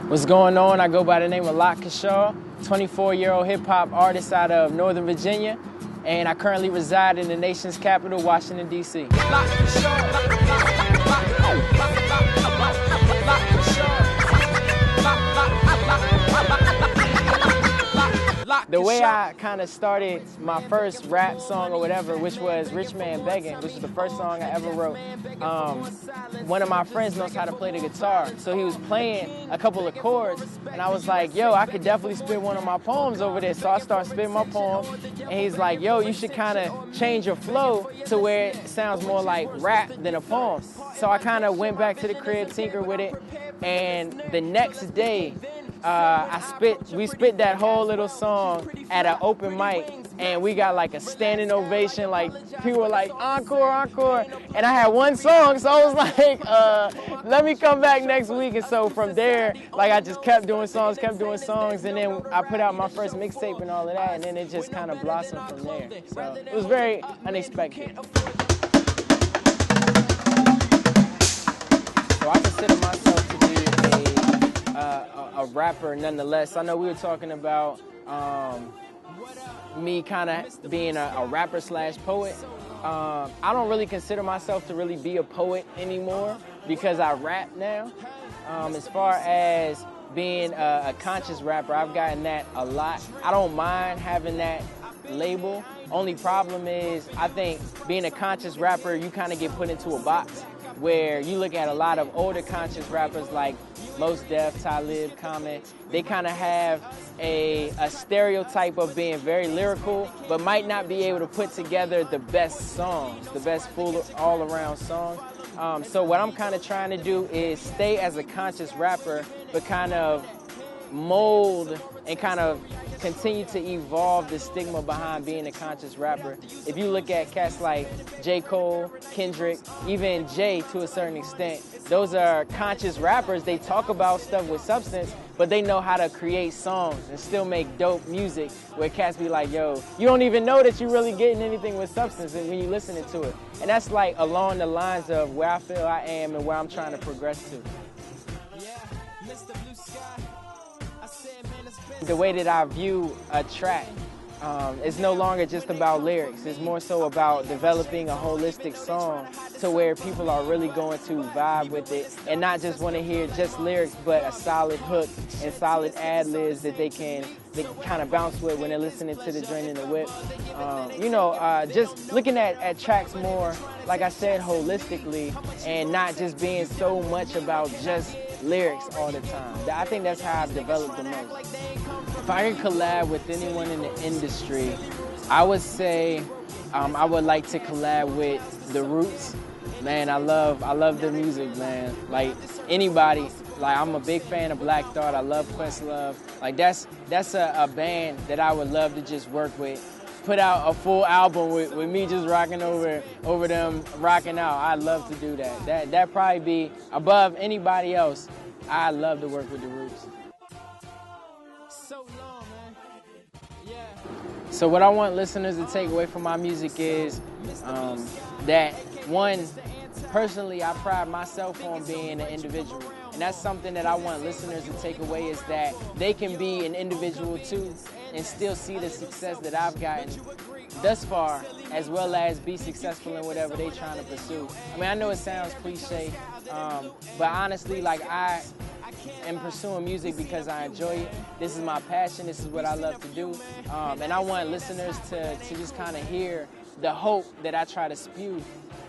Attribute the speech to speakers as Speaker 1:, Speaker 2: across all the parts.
Speaker 1: What's going on? I go by the name of Locke Kaushal, 24-year-old hip-hop artist out of Northern Virginia, and I currently reside in the nation's capital, Washington, D.C. The way I kind of started my first rap song or whatever, which was Rich Man Begging, which was the first song I ever wrote, one of my friends knows how to play the guitar. So he was playing a couple of chords, and I was like, yo, I could definitely spit one of my poems over there. So I started spitting my poem, and he's like, yo, you should kind of change your flow to where it sounds more like rap than a poem. So I kind of went back to the crib, tinkered with it, and the next day, we spit that whole little song at an open mic, and we got like a standing ovation. Like people were like, encore, encore. And I had one song, so I was like, let me come back next week. And so from there, like I just kept doing songs, and then I put out my first mixtape and all of that, and then it just kind of blossomed from there. So it was very unexpected. So I consider myself to be a rapper nonetheless. I know we were talking about me kind of being a rapper slash poet. I don't really consider myself to really be a poet anymore because I rap now. As far as being a conscious rapper, I've gotten that a lot. I don't mind having that label. Only problem is I think being a conscious rapper, you kind of get put into a box where you look at a lot of older conscious rappers like Mos Def, Talib, Common. They kind of have a stereotype of being very lyrical, but might not be able to put together the best songs, the best full all-around songs. So what I'm kind of trying to do is stay as a conscious rapper, but kind of mold and kind of continue to evolve the stigma behind being a conscious rapper. If you look at cats like J. Cole, Kendrick, even Jay to a certain extent, those are conscious rappers. They talk about stuff with substance, but they know how to create songs and still make dope music where cats be like, yo, you don't even know that you're really getting anything with substance when you're listening to it. And that's like along the lines of where I feel I am and where I'm trying to progress to. The way that I view a track, it's no longer just about lyrics. It's more so about developing a holistic song to where people are really going to vibe with it and not just want to hear just lyrics, but a solid hook and solid ad-libs that they kind of bounce with when they're listening to the joint in the whip. Just looking at tracks more, like I said, holistically, and not just being so much about just lyrics all the time. I think that's how I've developed the most. If I could collab with anyone in the industry, I would say I would like to collab with The Roots. Man, I love their music, man. Like anybody, like I'm a big fan of Black Thought. I love Questlove. Like that's a band that I would love to just work with. Put out a full album with me just rocking over them, rocking out. I'd love to do that. That'd probably be above anybody else. I'd love to work with The Roots. So long, man. Yeah. So what I want listeners to take away from my music is that, one, personally, I pride myself on being an individual. And that's something that I want listeners to take away is that they can be an individual too and still see the success that I've gotten thus far, as well as be successful in whatever they're trying to pursue. I mean, I know it sounds cliche, but honestly, like I am pursuing music because I enjoy it. This is my passion. This is what I love to do. And I want listeners to just kind of hear the hope that I try to spew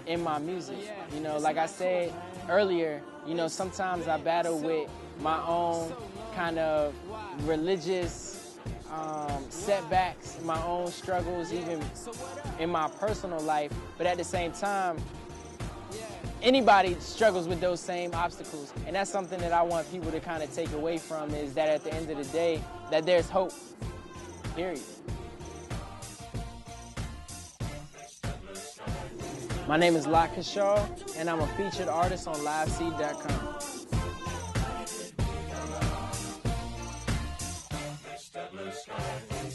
Speaker 1: in my music. You know, like I said earlier, you know, sometimes I battle with my own kind of religious setbacks, my own struggles, even in my personal life. But at the same time, anybody struggles with those same obstacles. And that's something that I want people to kind of take away from is that at the end of the day, that there's hope, period. My name is Locke Kaushal, and I'm a featured artist on LiveSeed.com.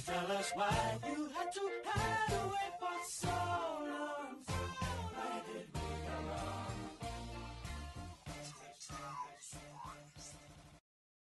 Speaker 1: Tell us why you had to hide away for so long.